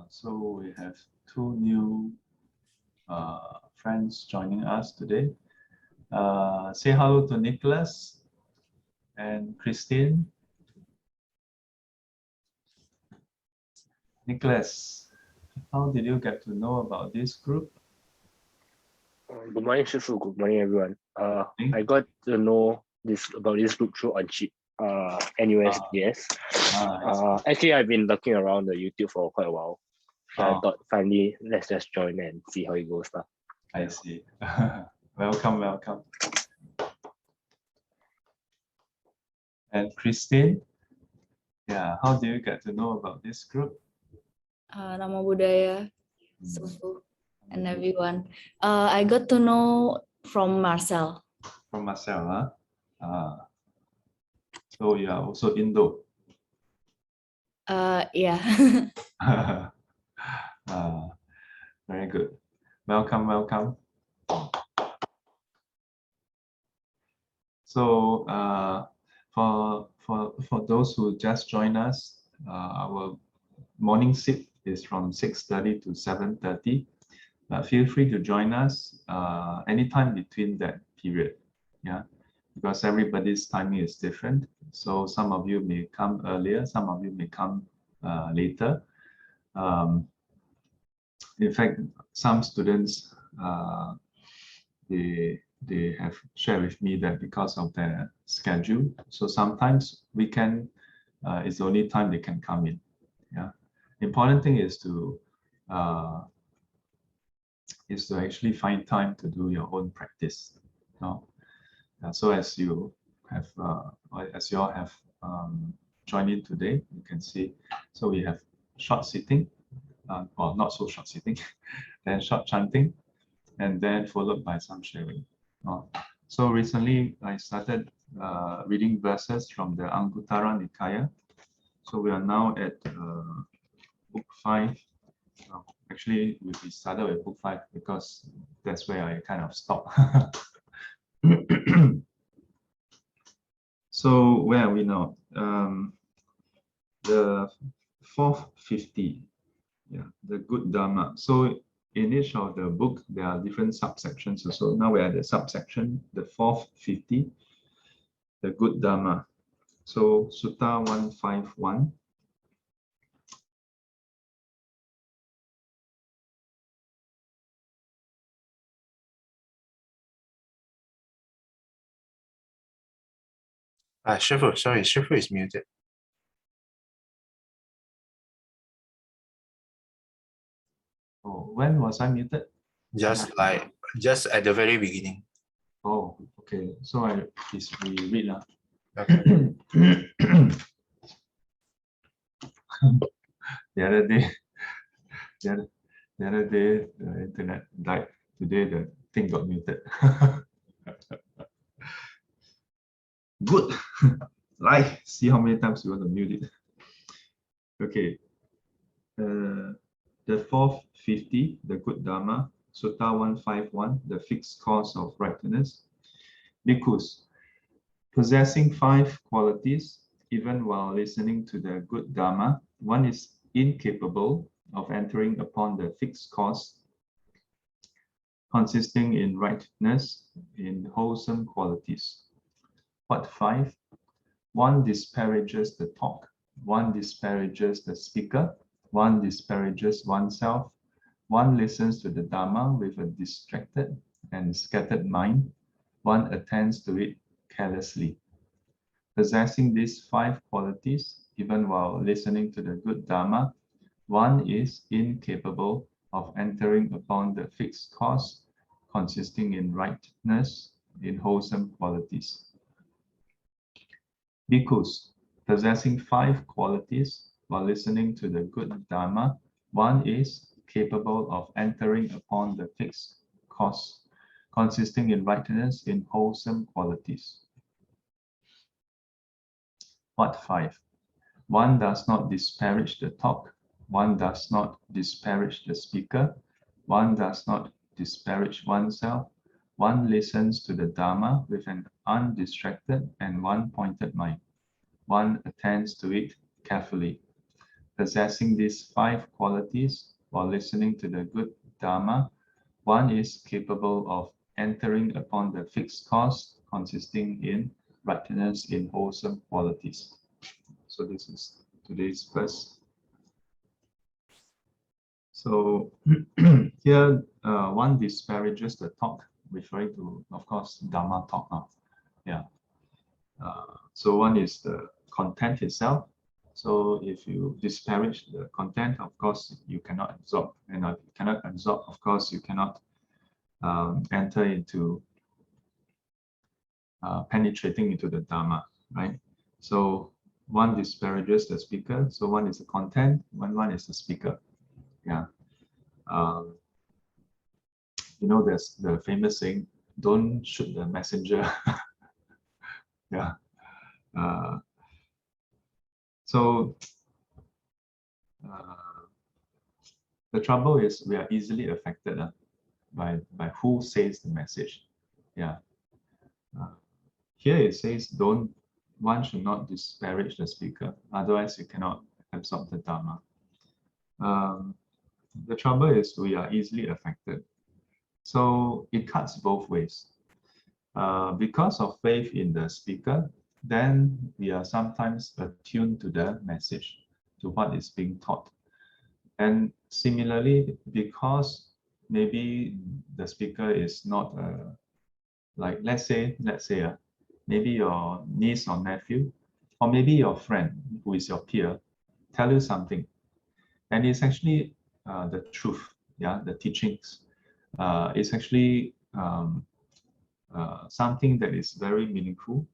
So we have two new friends joining us today. Say hello to Nicholas and Christine. Nicholas, how did you get to know about this group? Good morning, Shifu. Good morning, everyone. I got to know about this group through Onchip, NUSDS. Actually, I've been looking around the YouTube for quite a while. So I thought finally let's just join and see how it goes. I see. Welcome. And Christine, yeah, how do you get to know about this group? Nama budaya, Sufu, and everyone. I got to know from Marcel. From Marcel, huh? So you are also Indo. Yeah. Very good. Welcome. So for those who just joined us, our morning sit is from 6:30 to 7:30. Feel free to join us anytime between that period. Yeah, because everybody's timing is different. So some of you may come earlier, some of you may come later. In fact, some students they have shared with me that because of their schedule, so sometimes weekend is the only time they can come in. Yeah, important thing is to actually find time to do your own practice. So as you all have joined in today, you can see. So we have short sitting, well, not so short sitting, then short chanting, and then followed by some sharing. So recently I started reading verses from the Anguttara Nikaya. So we are now at book 5. Actually, we started with book 5 because that's where I kind of stopped. So where are we now? The 450, yeah, the good Dhamma. So in each of the book, there are different subsections. So now we're at the subsection, the 450, the good Dhamma. So Sutta 151. Shifu, sorry, Shifu is muted. Oh, when was I muted? Just at the very beginning. Oh, okay. So we read now. Okay. The other day, the internet died. Today the thing got muted. Good. Like, see how many times you want to mute it. Okay. The 450, the good Dhamma, Sutta 151, the fixed cause of rightness. Bhikkhus, possessing 5 qualities, even while listening to the good Dhamma, one is incapable of entering upon the fixed cause consisting in rightness, in wholesome qualities. What 5? One disparages the talk, one disparages the speaker, one disparages oneself, one listens to the Dhamma with a distracted and scattered mind, one attends to it carelessly. Possessing these 5 qualities, even while listening to the good Dhamma, one is incapable of entering upon the fixed cause consisting in rightness, in wholesome qualities. Bhikkhus, possessing 5 qualities while listening to the good Dhamma, one is capable of entering upon the fixed cause consisting in rightness, in wholesome qualities. What 5? One does not disparage the talk, one does not disparage the speaker, one does not disparage oneself, one listens to the Dhamma with an undistracted and one-pointed mind. One attends to it carefully. possessing these 5 qualities while listening to the good Dhamma, one is capable of entering upon the fixed course consisting in rightness in wholesome qualities. So this is today's verse. So here one disparages the talk, referring to, of course, Dhamma talk now. Yeah. So one is the content itself. So if you disparage the content, of course, you cannot absorb. And if you cannot absorb, of course, you cannot enter into penetrating into the Dhamma, right? So one disparages the speaker. So one is the content, one is the speaker. Yeah. You know, there's the famous saying, don't shoot the messenger. Yeah. So the trouble is we are easily affected by who says the message. Yeah. Here it says one should not disparage the speaker, otherwise you cannot absorb the Dhamma. The trouble is we are easily affected. So it cuts both ways. Because of faith in the speaker, then we are sometimes attuned to the message, to what is being taught. And similarly, because maybe the speaker is not like, let's say, maybe your niece or nephew, or maybe your friend who is your peer, tell you something, and it's actually the truth, yeah, the teachings. It's actually something that is very meaningful,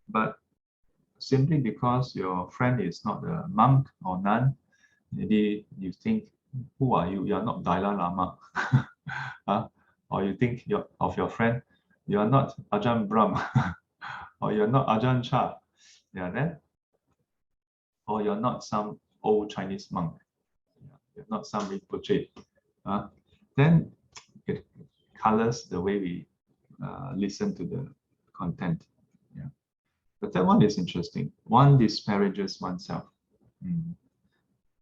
but simply because your friend is not a monk or nun, maybe you think, who are you? You are not Dalai Lama. Or you think of your friend, you are not Ajahn Brahm, or you're not Ajahn Chah. Yeah, then, or you're not some old Chinese monk. You're not some Rinpoche. Then it colors the way we listen to the content. Yeah. The third one is interesting. One disparages oneself.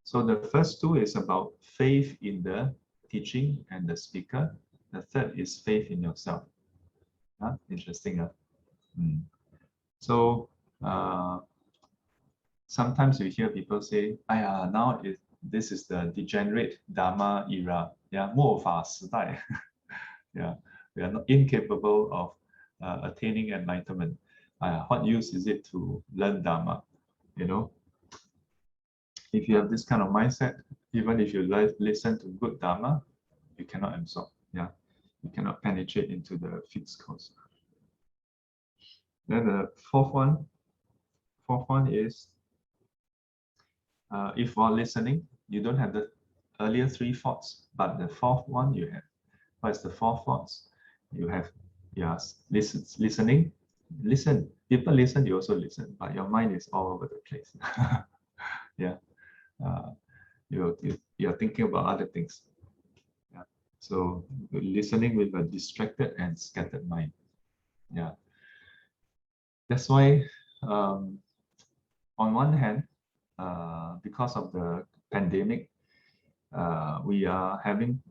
So the first two is about faith in the teaching and the speaker. The third is faith in yourself. Interesting. So sometimes you hear people say, now this is the degenerate Dharma era. Yeah, 末法时代. Yeah, we are not incapable of attaining enlightenment. What use is it to learn Dharma? You know, if you have this kind of mindset, even if you listen to good Dharma, you cannot absorb. Yeah, you cannot penetrate into the fixed course. Then the fourth one is if while listening, you don't have the earlier 3 thoughts, but the fourth one you have. What is the 4 thoughts? You have, yes, listening. Listen. People listen, you also listen, but your mind is all over the place. Yeah. You're thinking about other things. Yeah. So listening with a distracted and scattered mind. Yeah. That's why, on one hand, because of the pandemic, we are having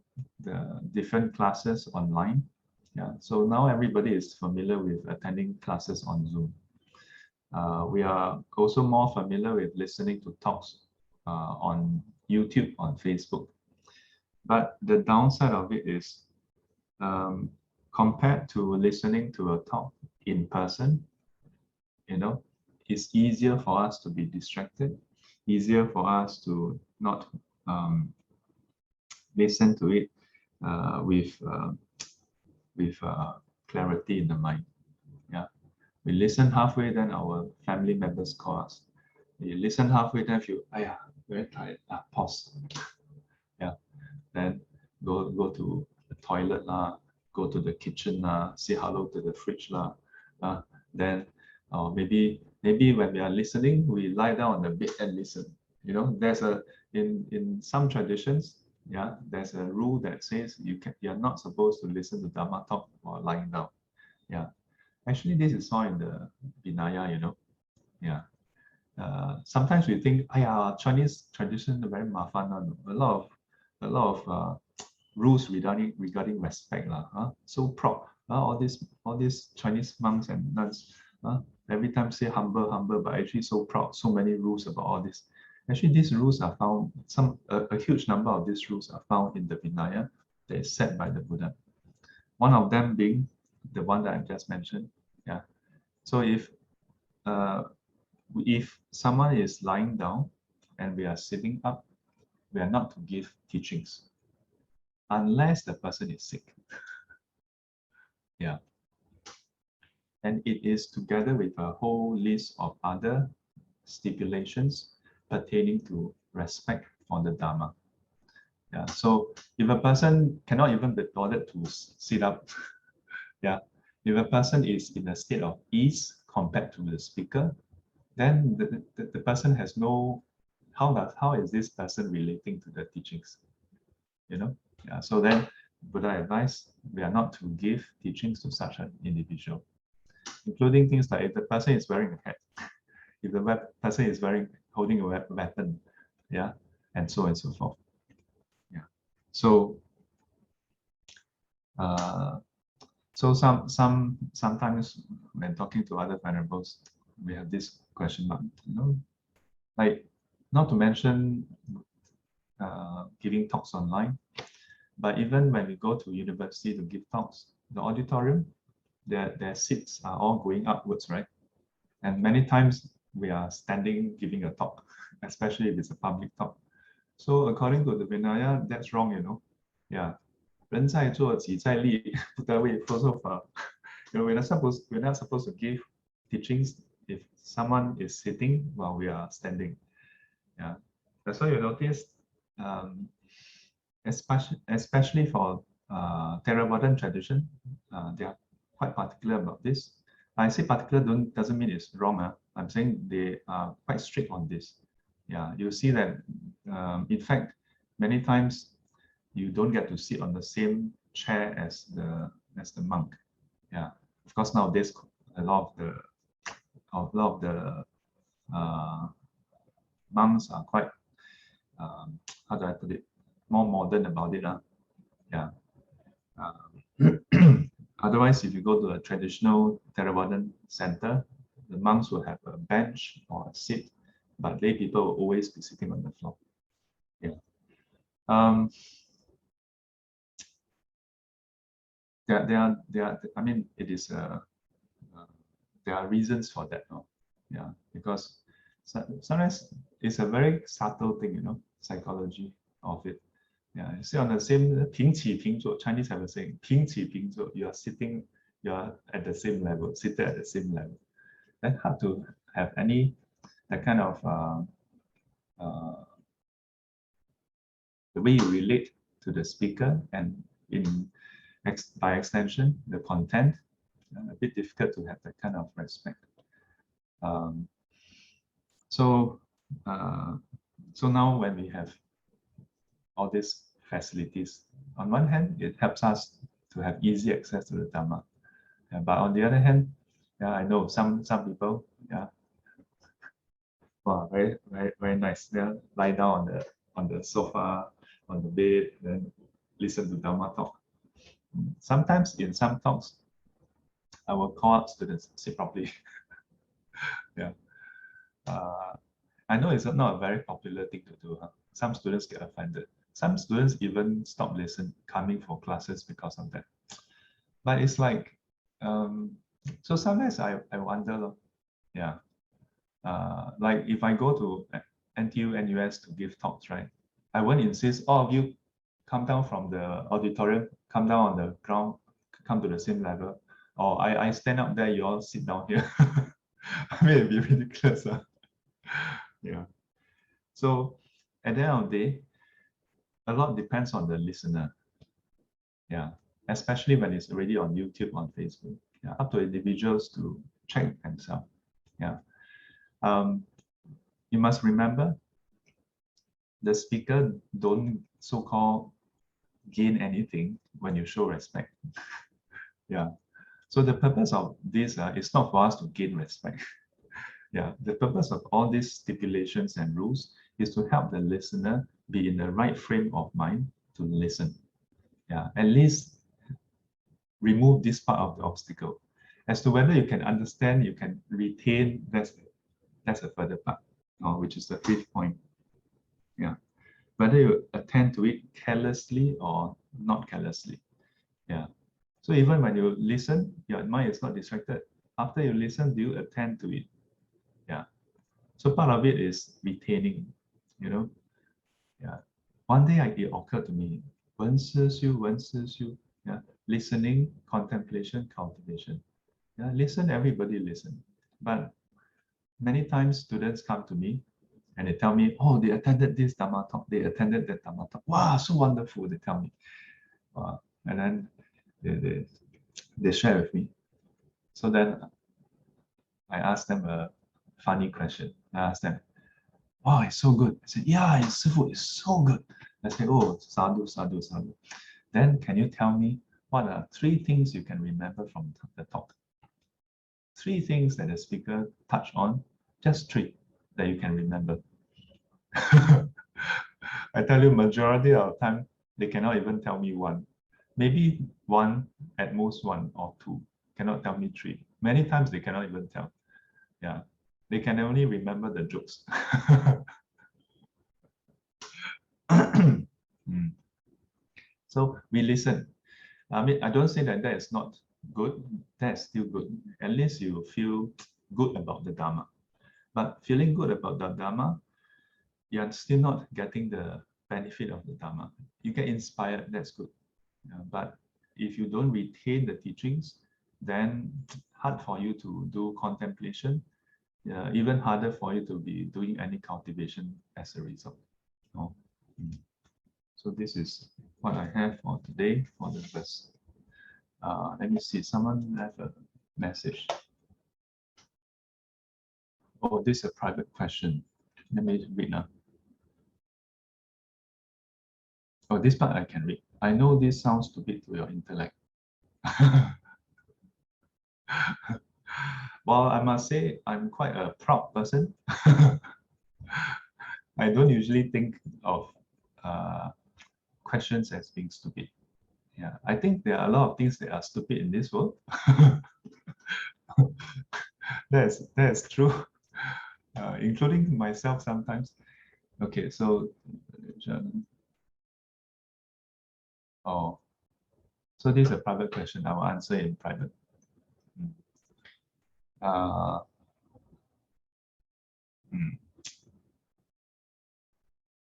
the different classes online. Yeah, so now everybody is familiar with attending classes on Zoom. We are also more familiar with listening to talks on YouTube, on Facebook. But the downside of it is, compared to listening to a talk in person, you know, it's easier for us to be distracted, easier for us to not listen to it with clarity in the mind. Yeah, we listen halfway, then our family members call us. You listen halfway, then feel, very tired. Pause. Yeah, then go to the toilet go to the kitchen say hello to the fridge then maybe when we are listening, we lie down on the bed and listen. You know, there's in some traditions, yeah, there's a rule that says you're not supposed to listen to Dhamma talk while lying down. Yeah, actually this is all in the Vinaya, you know. Yeah, sometimes we think, Chinese tradition very mafan, a lot of rules regarding respect, so proud. All these Chinese monks and nuns, every time say humble, but actually so proud. So many rules about all this. Actually, these rules are found. A huge number of these rules are found in the Vinaya that is set by the Buddha. One of them being the one that I just mentioned. Yeah. So if someone is lying down and we are sitting up, we are not to give teachings unless the person is sick. Yeah. And it is together with a whole list of other stipulations pertaining to respect for the Dhamma. Yeah. So if a person cannot even be bothered to sit up, yeah, if a person is in a state of ease compared to the speaker, then the person has no, how is this person relating to the teachings? Yeah. So then Buddha advised we are not to give teachings to such an individual, including things like if the person is wearing a hat, if the person is holding a weapon, yeah, and so on and so forth. Yeah. So sometimes when talking to other venerables, we have this question mark, like not to mention giving talks online, but even when we go to university to give talks, the auditorium, their seats are all going upwards, right? And many times we are standing giving a talk, especially if it's a public talk. So according to the Vinaya, that's wrong, Yeah. 人在做，己在立，不得为佛说法。We're not supposed to give teachings if someone is sitting while we are standing. Yeah. That's why you notice, especially for Theravadan tradition, they are quite particular about this. I say particular doesn't mean it's wrong. I'm saying they are quite strict on this. Yeah, you see that in fact, many times you don't get to sit on the same chair as the monk. Yeah, of course nowadays a lot of the monks are quite how do I put it, more modern about it. Yeah. Otherwise, if you go to a traditional Theravadan center, the monks will have a bench or a seat, but lay people will always be sitting on the floor. Yeah. There are. I mean, it is. There are reasons for that, no? Yeah, because sometimes it's a very subtle thing, psychology of it. Yeah, you see on the same 平起平坐, Chinese have a saying, 平起平坐, you are sitting, you are at the same level, seated at the same level. Then hard to have that kind of the way you relate to the speaker and by extension, the content, a bit difficult to have that kind of respect. So now when we have all these facilities, on one hand, it helps us to have easy access to the Dhamma. But on the other hand, I know some people, wow, very very very nice. They lie down on the sofa, on the bed, then listen to Dhamma talk. Sometimes in some talks, I will call up students, sit properly. Yeah. I know it's not a very popular thing to do. Some students get offended. Some students even stop coming for classes because of that. But it's like, so sometimes I wonder, yeah, like if I go to NTU, NUS to give talks, right? I won't insist all of you come down from the auditorium, come down on the ground, come to the same level. Or I stand up there, you all sit down here. I mean, it'd be ridiculous. Yeah. So at the end of the day, a lot depends on the listener. Yeah. Especially when it's already on YouTube, on Facebook. Yeah. Up to individuals to check themselves. Yeah. You must remember, the speaker don't so-called gain anything when you show respect. Yeah. So the purpose of this is not for us to gain respect. Yeah, the purpose of all these stipulations and rules is to help the listener be in the right frame of mind to listen. Yeah, at least remove this part of the obstacle. As to whether you can understand, you can retain, that's a further part, which is the fifth point. Yeah, whether you attend to it carelessly or not carelessly. Yeah. So even when you listen, your mind is not distracted. After you listen, do you attend to it? Yeah. So part of it is retaining, Yeah. One day it occurred to me, 闻思修, yeah. Listening, contemplation, cultivation. Yeah. Listen, everybody listen. But many times students come to me and they tell me, oh, they attended this Dhamma talk, they attended that Dhamma talk. Wow, so wonderful, they tell me. And then they share with me. So then I asked them a funny question. I asked them, wow, it's so good. I said, yeah, it's so good. I said, oh, sadhu, sadhu, sadhu. Then can you tell me what are 3 things you can remember from the talk? 3 things that the speaker touched on, just 3 that you can remember. I tell you, majority of the time, they cannot even tell me 1. Maybe 1, at most 1 or 2. Cannot tell me 3. Many times they cannot even tell. Yeah, they can only remember the jokes. So we listen. I mean, I don't say that that is not good. That's still good. At least you feel good about the Dhamma. But feeling good about the Dhamma, you're still not getting the benefit of the Dhamma. You get inspired, that's good. But if you don't retain the teachings, then hard for you to do contemplation, even harder for you to be doing any cultivation as a result. So this is what I have for today for the verse. Let me see, someone left a message. Oh, this is a private question. Let me read now. Oh, this part I can read. I know this sounds stupid to your intellect. Well, I must say I'm quite a proud person. I don't usually think of questions as being stupid. Yeah, I think there are a lot of things that are stupid in this world. That's true, including myself sometimes. Okay, so oh, so this is a private question. I will answer in private.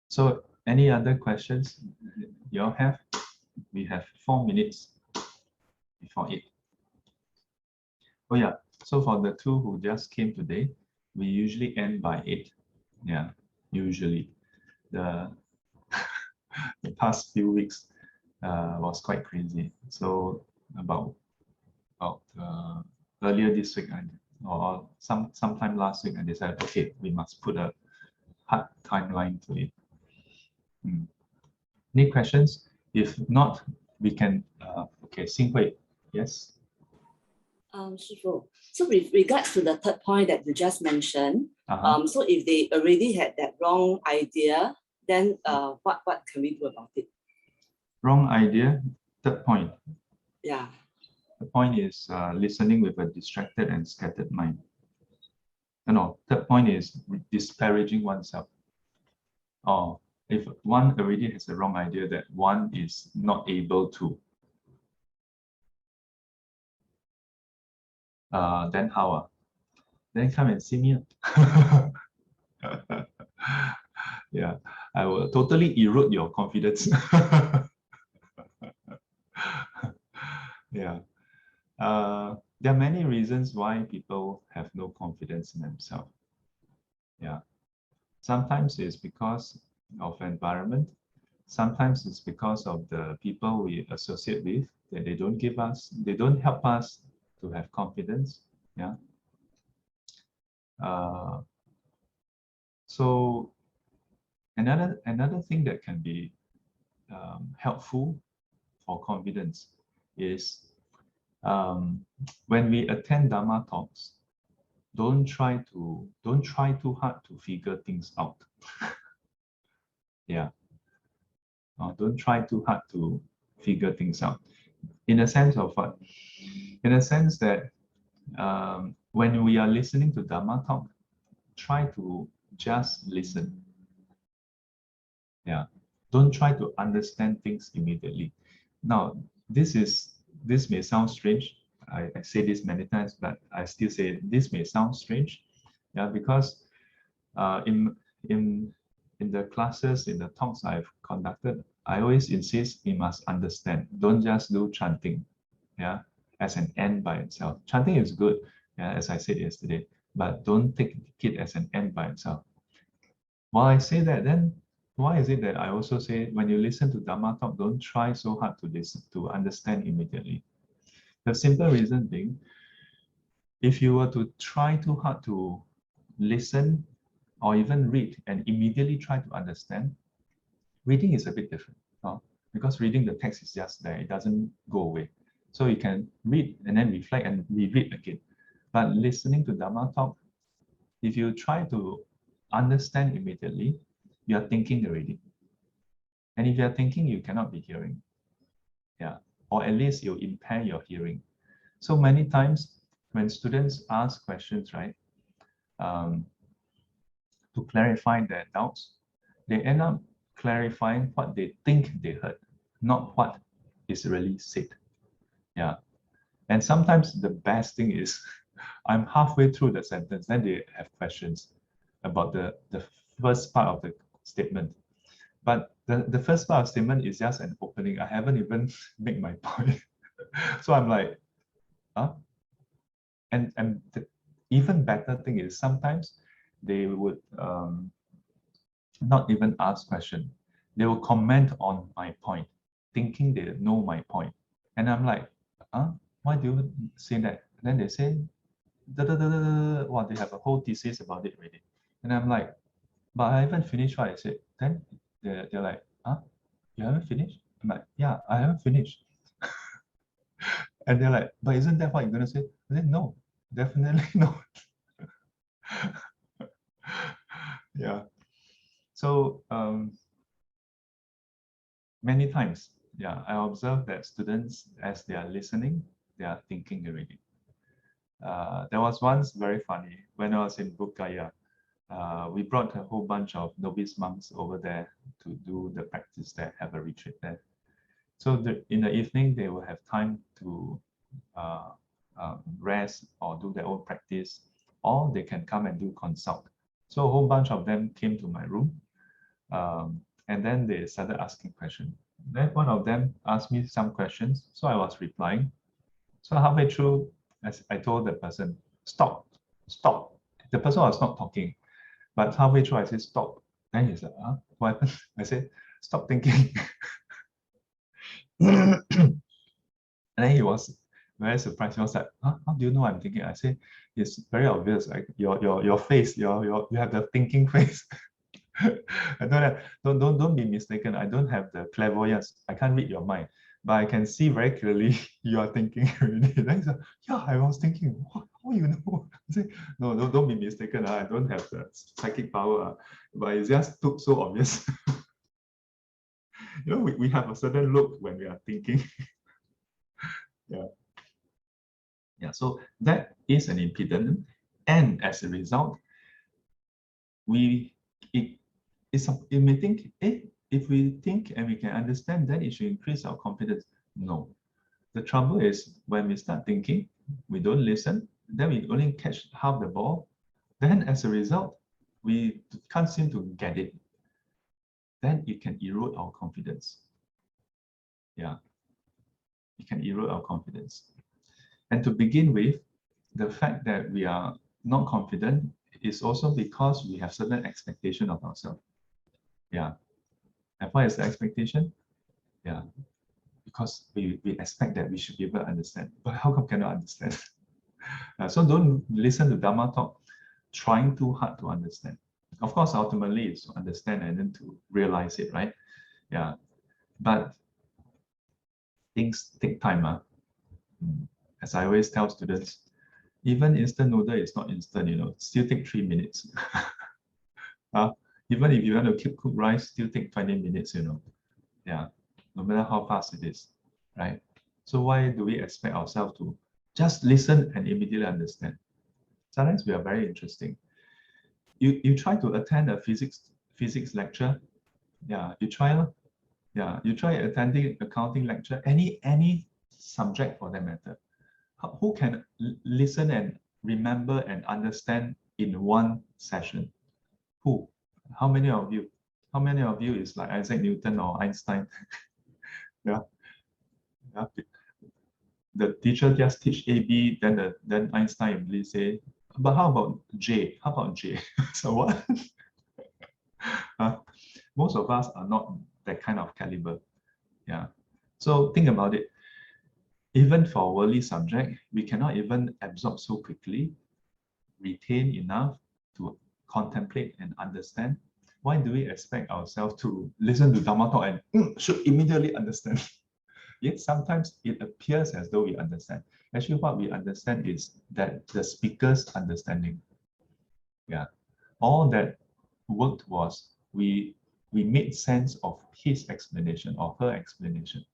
So any other questions you all have? We have 4 minutes before 8. Oh yeah, so for the 2 who just came today, we usually end by 8. Yeah, usually. The past few weeks was quite crazy. So about earlier this week, or sometime last week, I decided, okay, we must put a hard timeline to it. Any questions? If not, we can, okay, Xinghui, yes? Shifu, so with regards to the third point that you just mentioned, so if they already had that wrong idea, then what can we do about it? Wrong idea, third point. Yeah. The point is listening with a distracted and scattered mind. No, third point is disparaging oneself. Or if one already has a wrong idea that one is not able to, then how? Then come and see me. Yeah, I will totally erode your confidence. Yeah. There are many reasons why people have no confidence in themselves. Yeah. Sometimes it's because of environment. Sometimes it's because of the people we associate with, that they don't help us to have confidence. Yeah. So another thing that can be helpful for confidence is when we attend Dhamma talks, don't try too hard to figure things out. Yeah. Don't try too hard to figure things out. In a sense of what? In a sense that when we are listening to Dhamma talk, try to just listen. Yeah. Don't try to understand things immediately. Now, this may sound strange. I say this many times, but I still say this may sound strange. Yeah, because in the classes, in the talks I've conducted, I always insist we must understand. Don't just do chanting, yeah, as an end by itself. Chanting is good, yeah, as I said yesterday, but don't take it as an end by itself. While I say that, then why is it that I also say when you listen to Dhamma talk, don't try so hard to listen to understand immediately? The simple reason being, if you were to try too hard to listen or even read and immediately try to understand, reading is a bit different, because reading the text is just there, it doesn't go away. So you can read and then reflect and reread again. But listening to Dhamma talk, if you try to understand immediately, you are thinking already. And if you are thinking, you cannot be hearing. Yeah, or at least you impair your hearing. So many times when students ask questions, right, to clarify their doubts, they end up clarifying what they think they heard, not what is really said. Yeah. And sometimes the best thing is I'm halfway through the sentence, then they have questions about the first part of the statement. But the first part of the statement is just an opening. I haven't even made my point. So I'm like, huh? And the even better thing is sometimes they would not even ask question. They will comment on my point, thinking they know my point. And I'm like, huh? Why do you say that? And then they say, da, da, da, da, da. Well, they have a whole thesis about it already. And I'm like, but I haven't finished what I said. Then they're like, huh? You haven't finished? I'm like, yeah, I haven't finished. And they're like, but isn't that what you're going to say? I said, no, definitely not. Yeah. So many times, yeah, I observe that students, as they are listening, they are thinking already. There was once very funny when I was in Bukaya. We brought a whole bunch of novice monks over there to do the practice there, have a retreat there. So in the evening, they will have time to rest or do their own practice, or they can come and do consult. So a whole bunch of them came to my room, and then they started asking questions. Then one of them asked me some questions, so I was replying. So halfway through, as I told the person, stop, stop. The person was not talking, but halfway through I said, stop. Then he said, huh? What happened? I said, stop thinking. And then he was very surprised. He was like, huh? How do you know I'm thinking? I said, it's very obvious. Like your face, you have the thinking face. I don't be mistaken. I don't have the clairvoyance. I can't read your mind, but I can see very clearly you are thinking already. Then he's like, yeah, I was thinking. How you know? I say, no, don't be mistaken. I don't have the psychic power, but it just took so obvious. You know, we have a certain look when we are thinking. Yeah. Yeah. So that is an impediment, and as a result, it may think, if we think and we can understand, then it should increase our confidence. No. The trouble is when we start thinking, we don't listen, then we only catch half the ball. Then as a result, we can't seem to get it. Then it can erode our confidence. Yeah. It can erode our confidence. And to begin with, the fact that we are not confident is also because we have certain expectation of ourselves. Yeah. And what is the expectation? Yeah. Because we expect that we should be able to understand. But how come cannot understand? So don't listen to Dhamma talk trying too hard to understand. Of course, ultimately it's to understand and then to realize it, right? Yeah. But things take time. As I always tell students, even instant noodle is not instant, still take 3 minutes. Even if you want to cook rice, still take 20 minutes, Yeah, no matter how fast it is, right? So why do we expect ourselves to just listen and immediately understand? Sometimes we are very interesting. You try to attend a physics lecture. Yeah, you try. Yeah, you try attending accounting lecture, any subject for that matter. Who can listen and remember and understand in one session? Who? How many of you? How many of you is like Isaac Newton or Einstein? Yeah. The teacher just teach A, B, then Einstein will say, but how about J? How about J? So what? Most of us are not that kind of caliber. Yeah. So think about it. Even for worldly subject, we cannot even absorb so quickly, retain enough to contemplate and understand. Why do we expect ourselves to listen to Dhamma talk and should immediately understand? Yet sometimes it appears as though we understand. Actually, what we understand is that the speaker's understanding. Yeah. All that worked was we made sense of his explanation or her explanation.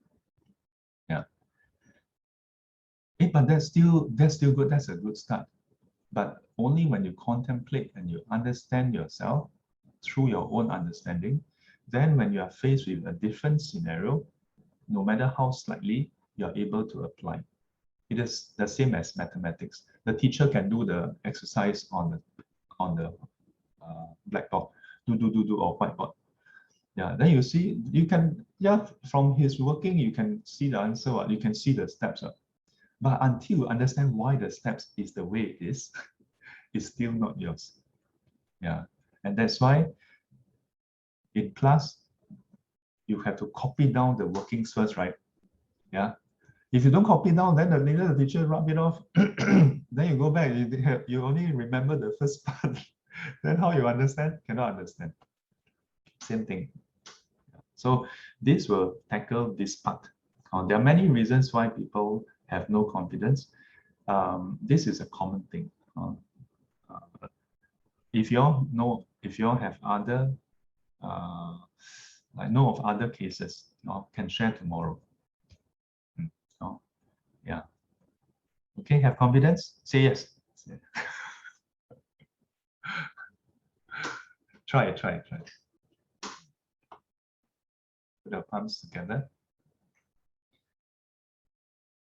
Yeah. But that's still good. That's a good start. But only when you contemplate and you understand yourself through your own understanding, then when you are faced with a different scenario, no matter how slightly, you're able to apply. It is the same as mathematics. The teacher can do the exercise on the blackboard, do or whiteboard. Yeah, then you see, you can, yeah, from his working, you can see the answer, you can see the steps. But until you understand why the steps is the way it is, it's still not yours. Yeah, and that's why in class, you have to copy down the workings first, right? Yeah. If you don't copy down, then later the teacher rub it off. Then you go back, you only remember the first part. Then how you understand? Cannot understand. Same thing. So this will tackle this part. There are many reasons why people have no confidence. This is a common thing. If you all know, if you all have other, I know of other cases, can share tomorrow. Yeah. Okay, have confidence? Say yes. Try it. Put our palms together.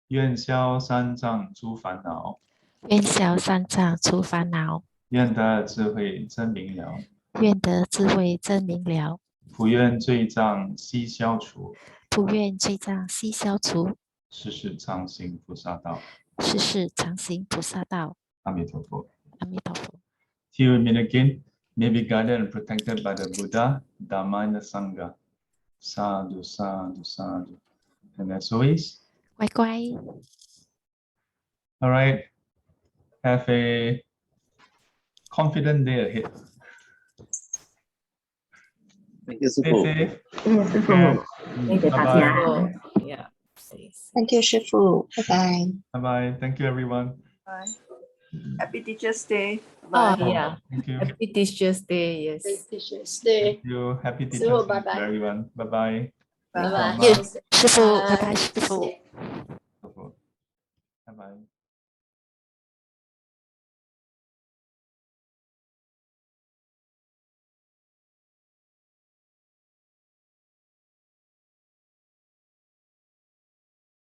愿消三障诸烦恼，愿消三障除烦恼，愿得智慧真明了，愿得智慧真明了，普愿罪障悉消除，普愿罪障悉消除，世世常行菩萨道。世世常行菩萨道。阿弥陀佛。阿弥陀佛。 Till we meet again, may be guided and protected by the Buddha, Dhamma, and the Sangha. Sadhu, sadhu, sadhu. And as always, 乖乖。 all right, have a confident day ahead. Thank you, Stay Sifu. safe. 师傅， Okay. 谢谢大 Bye-bye. 家。 Yeah. Thank you, 师傅，拜拜。 Bye-bye. Thank you, everyone. Happy Teacher's Day. Oh, Bye. yeah. Thank you. Happy Teacher's Day. Yes. Teachers Day. Thank you. Happy So, Teacher's Day to bye-bye. everyone. Bye-bye. Bye bye. 师傅，拜拜，师傅。Bye-bye.